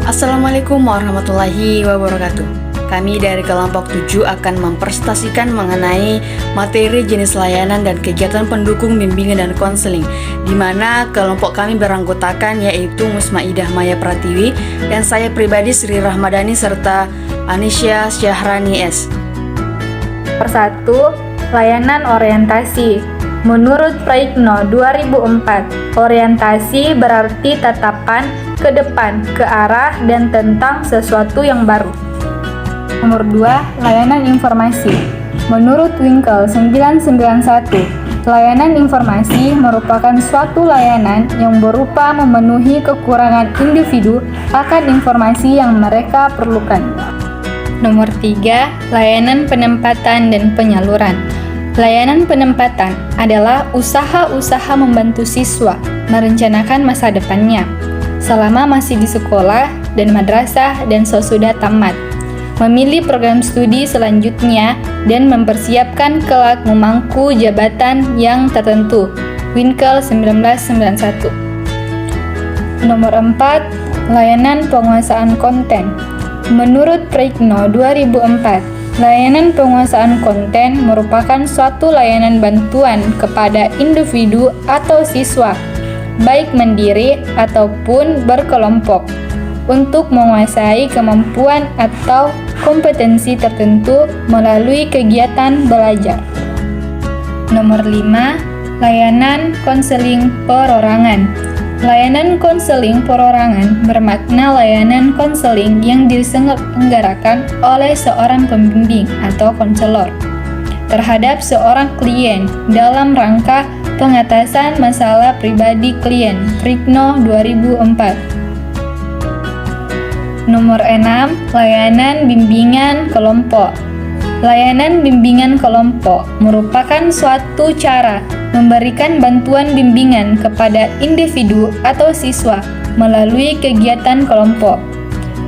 Assalamualaikum warahmatullahi wabarakatuh. Kami dari kelompok 7 akan mempresentasikan mengenai materi jenis layanan dan kegiatan pendukung bimbingan dan konseling, di mana kelompok kami beranggotakan yaitu Musmaidah Maya Pratiwi dan saya pribadi Sri Rahmadani serta Anisya Syahrani S. Persatu, layanan orientasi. Menurut Praitno 2004, orientasi berarti tatapan ke depan, ke arah, dan tentang sesuatu yang baru. Nomor 2, layanan informasi. Menurut Winkel 991, layanan informasi merupakan suatu layanan yang berupa memenuhi kekurangan individu akan informasi yang mereka perlukan. Nomor 3, layanan penempatan dan penyaluran. Layanan penempatan adalah usaha-usaha membantu siswa merencanakan masa depannya selama masih di sekolah dan madrasah dan sesudah tamat, memilih program studi selanjutnya, dan mempersiapkan kelak memangku jabatan yang tertentu. Winkel 1991. Nomor 4, layanan penguasaan konten. Menurut Praitno 2004, layanan penguasaan konten merupakan suatu layanan bantuan kepada individu atau siswa, baik mandiri ataupun berkelompok, untuk menguasai kemampuan atau kompetensi tertentu melalui kegiatan belajar. Nomor 5, layanan konseling perorangan. Layanan konseling perorangan bermakna layanan konseling yang diselenggarakan oleh seorang pembimbing atau konselor terhadap seorang klien dalam rangka pengatasan masalah pribadi klien. Praitno 2004. Nomor 6, layanan bimbingan kelompok. Layanan bimbingan kelompok merupakan suatu cara memberikan bantuan bimbingan kepada individu atau siswa melalui kegiatan kelompok.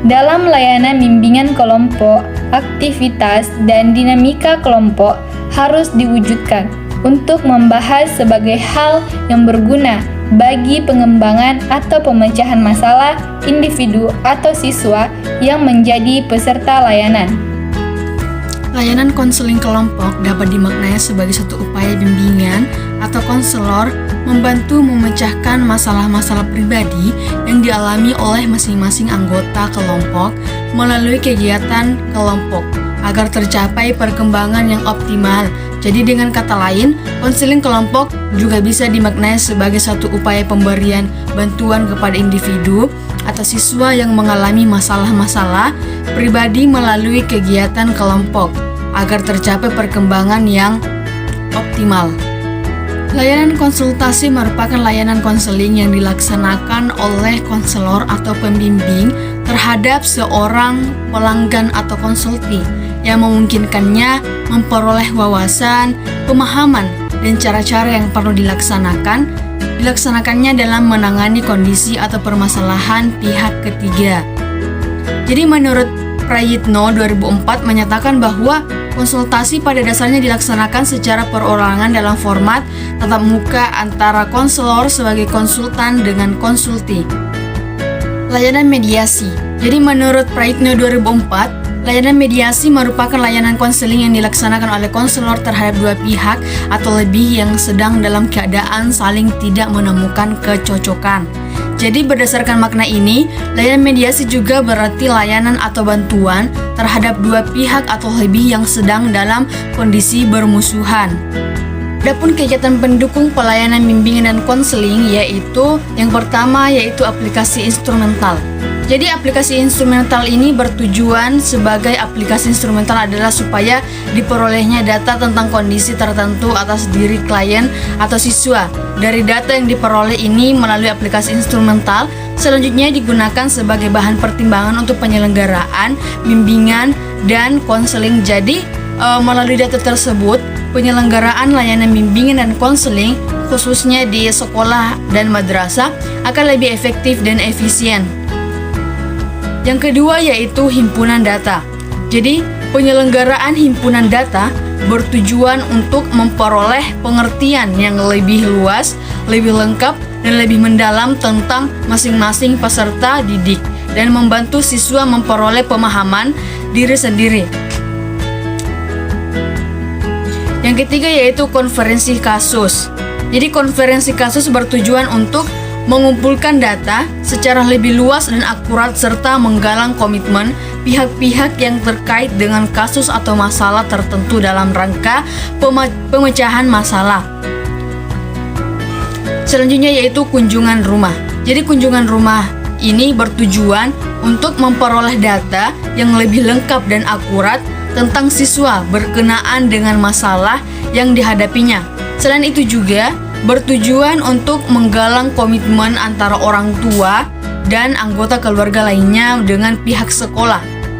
Dalam layanan bimbingan kelompok, aktivitas dan dinamika kelompok harus diwujudkan untuk membahas sebagai hal yang berguna bagi pengembangan atau pemecahan masalah individu atau siswa yang menjadi peserta layanan. Layanan konseling kelompok dapat dimaknai sebagai suatu upaya bimbingan atau konselor membantu memecahkan masalah-masalah pribadi yang dialami oleh masing-masing anggota kelompok melalui kegiatan kelompok agar tercapai perkembangan yang optimal. Jadi dengan kata lain, konseling kelompok juga bisa dimaknai sebagai suatu upaya pemberian bantuan kepada individu atau siswa yang mengalami masalah-masalah pribadi melalui kegiatan kelompok agar tercapai perkembangan yang optimal. Layanan konsultasi merupakan layanan konseling yang dilaksanakan oleh konselor atau pembimbing terhadap seorang pelanggan atau konsulti yang memungkinkannya memperoleh wawasan, pemahaman, dan cara-cara yang perlu dilaksanakannya dalam menangani kondisi atau permasalahan pihak ketiga. Jadi menurut Praitno 2004 menyatakan bahwa konsultasi pada dasarnya dilaksanakan secara perorangan dalam format tatap muka antara konselor sebagai konsultan dengan konsulti. Layanan mediasi. Jadi menurut Praitno 2004, layanan mediasi merupakan layanan konseling yang dilaksanakan oleh konselor terhadap dua pihak atau lebih yang sedang dalam keadaan saling tidak menemukan kecocokan. Jadi berdasarkan makna ini, layanan mediasi juga berarti layanan atau bantuan terhadap dua pihak atau lebih yang sedang dalam kondisi bermusuhan. Adapun kegiatan pendukung pelayanan bimbingan dan konseling yaitu yang pertama yaitu aplikasi instrumental. Jadi aplikasi instrumental ini bertujuan sebagai aplikasi instrumental adalah supaya diperolehnya data tentang kondisi tertentu atas diri klien atau siswa. Dari data yang diperoleh ini melalui aplikasi instrumental, selanjutnya digunakan sebagai bahan pertimbangan untuk penyelenggaraan, bimbingan, dan konseling. Jadi melalui data tersebut, penyelenggaraan layanan bimbingan dan konseling khususnya di sekolah dan madrasah akan lebih efektif dan efisien. Yang kedua yaitu himpunan data. Jadi, penyelenggaraan himpunan data bertujuan untuk memperoleh pengertian yang lebih luas, lebih lengkap, dan lebih mendalam tentang masing-masing peserta didik. dan membantu siswa memperoleh pemahaman diri sendiri. Yang ketiga yaitu konferensi kasus. Jadi konferensi kasus bertujuan untuk mengumpulkan data secara lebih luas dan akurat serta menggalang komitmen pihak-pihak yang terkait dengan kasus atau masalah tertentu dalam rangka pemecahan masalah. Selanjutnya yaitu kunjungan rumah. Jadi kunjungan rumah ini bertujuan untuk memperoleh data yang lebih lengkap dan akurat tentang siswa berkenaan dengan masalah yang dihadapinya. Selain itu juga bertujuan untuk menggalang komitmen antara orang tua dan anggota keluarga lainnya dengan pihak sekolah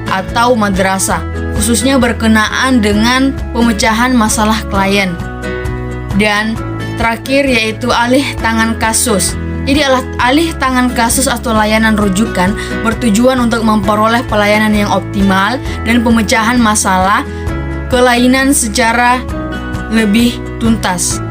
atau madrasah, khususnya berkenaan dengan pemecahan masalah klien. Dan terakhir yaitu alih tangan kasus. Jadi alih tangan kasus atau layanan rujukan bertujuan untuk memperoleh pelayanan yang optimal dan pemecahan masalah kelainan secara lebih tuntas.